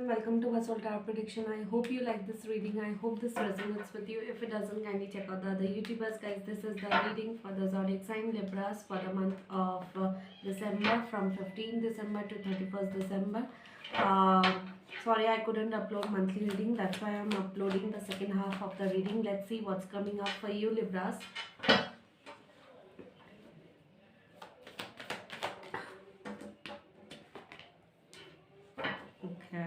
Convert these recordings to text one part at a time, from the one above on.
welcome to Vasol Tarot Prediction. I hope you like this reading. I hope this resonates with you. If it doesn't, kindly check out the other YouTubers, guys. This is the reading for the zodiac sign Libras for the month of December, from 15th December to 31st December. Uh, Sorry, I couldn't upload monthly reading. That's why I'm uploading the second half of the reading. Let's see what's coming up for you, Libras. Okay.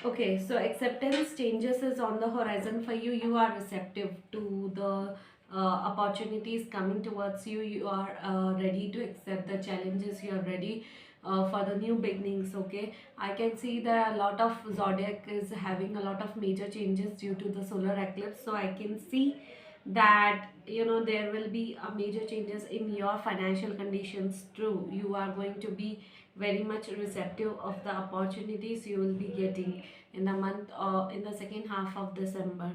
Okay, so acceptance changes is on the horizon for you. You are receptive to the opportunities coming towards you. You are ready to accept the challenges. You are ready for the new beginnings. Okay, I can see that a lot of zodiac is having a lot of major changes due to the solar eclipse. So I can see that there will be a major changes in your financial conditions. True, you are going to be very much receptive of the opportunities you will be getting in the month or in the second half of December.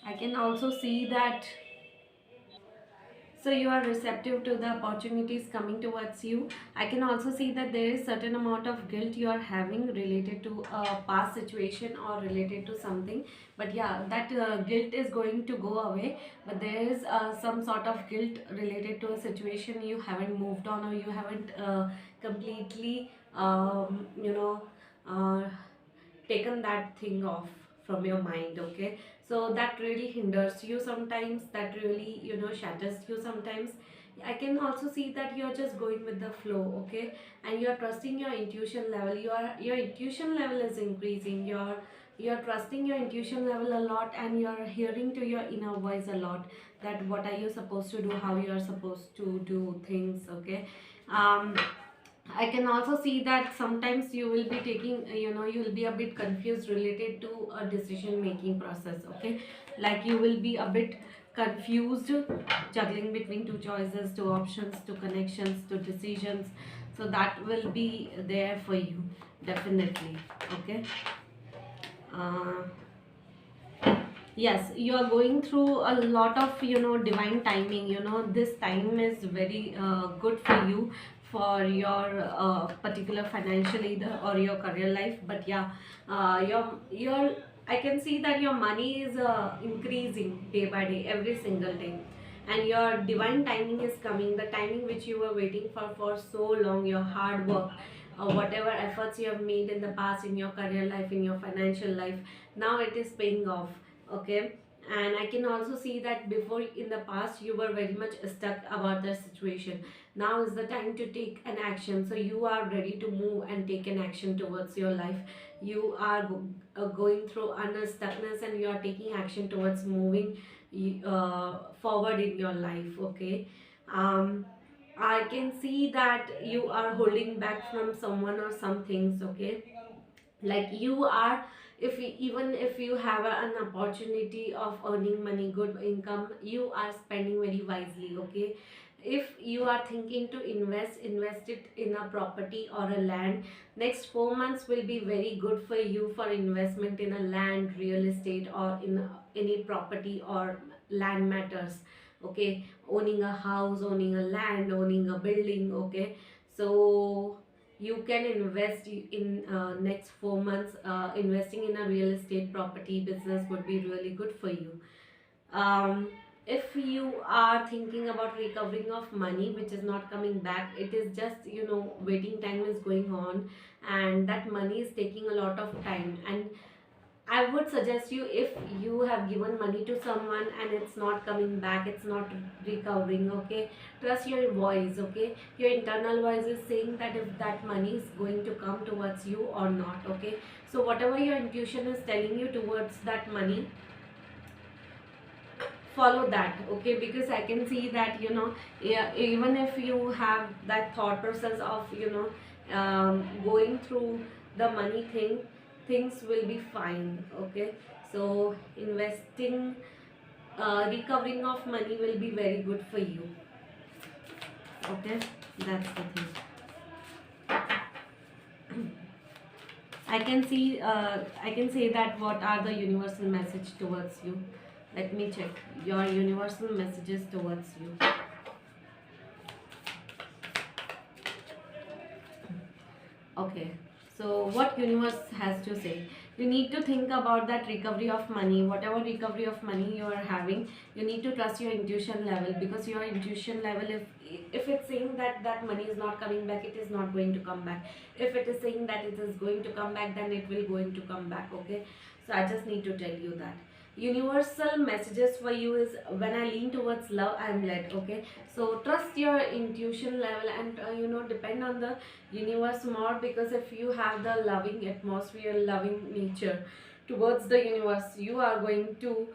I can also see that, so you are receptive to the opportunities coming towards you. I can also see that there is certain amount of guilt you are having related to a past situation or related to something. But yeah, that guilt is going to go away. But there is some sort of guilt related to a situation you haven't moved on, or you haven't completely uh, taken that thing off from your mind. Okay, so that really hinders you sometimes, that really shatters you sometimes. I can also see that you're just going with the flow. Okay, and you're trusting your intuition level. Your intuition level is increasing. You're trusting your intuition level a lot, and you're hearing to your inner voice a lot, that what are you supposed to do, how you are supposed to do things. Okay, um I can also see that sometimes you will be taking, you will be a bit confused related to a decision making process. Okay, like you will be a bit confused, juggling between two choices, two options, two connections, two decisions. So that will be there for you, definitely. Okay. Uh, yes, you are going through a lot of divine timing. This time is very good for you, for your particular financial either or your career life. But yeah, your I can see that your money is increasing day by day, every single day, and your divine timing is coming, the timing which you were waiting for so long. Your hard work, whatever efforts you have made in the past, in your career life, in your financial life, now it is paying off. Okay, and I can also see that before, in the past, you were very much stuck about the situation. Now is the time to take an action. So you are ready to move and take an action towards your life. You are going through unstuckness, and you are taking action towards moving forward in your life. Okay, um I can see that you are holding back from someone or some things. Okay, like you are, even if you have an opportunity of earning money, good income, you are spending very wisely. Okay, if you are thinking to invest it in a property or a land. Next 4 months will be very good for you for investment in a land, real estate, or in any property or land matters. Okay, owning a house, owning a land, owning a building. Okay, so you can invest in next 4 months. Investing in a real estate property business would be really good for you. um, if you are thinking about recovering of money which is not coming back, it is just waiting time is going on, and that money is taking a lot of time. And I would suggest you, if you have given money to someone and it's not coming back, it's not recovering. Okay, trust your voice. Okay, your internal voice is saying that if that money is going to come towards you or not. Okay, so whatever your intuition is telling you towards that money, follow that. Okay, because I can see that yeah, even if you have that thought process of going through the money thing, things will be fine. Okay, so investing, recovering of money will be very good for you. Okay, that's the thing. I can say that what are the universal message towards you. Let me check your universal messages towards you. Okay, so what universe has to say? You need to think about that recovery of money, whatever recovery of money you are having. You need to trust your intuition level, because your intuition level, if it's saying that that money is not coming back, it is not going to come back. If it is saying that it is going to come back, then it will going to come back. Okay, so I just need to tell you that universal messages for you is, when I lean towards love, I am led. Okay, so trust your intuition level, and depend on the universe more, because if you have the loving atmosphere, loving nature towards the universe, you are going to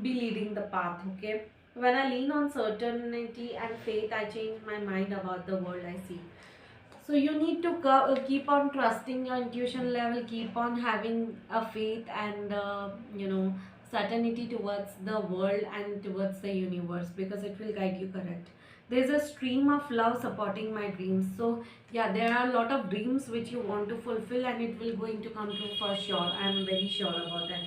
be leading the path. Okay, when I lean on certainty and faith, I change my mind about the world I see. So you need to keep on trusting your intuition level, keep on having a faith and certainty towards the world and towards the universe, because it will guide you correct. There's a stream of love supporting my dreams. So yeah, there are a lot of dreams which you want to fulfill, and it will going to come true for sure. I'm very sure about that.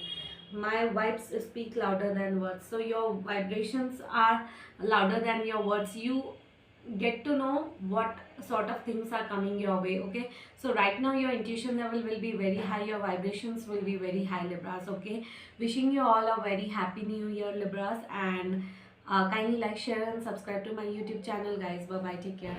My vibes speak louder than words. So your vibrations are louder than your words. You get to know what sort of things are coming your way. Okay, so right now your intuition level will be very high, your vibrations will be very high, Libras. Okay, wishing you all a very happy new year, Libras, and kindly like, share and subscribe to my YouTube channel, guys. Bye bye, take care.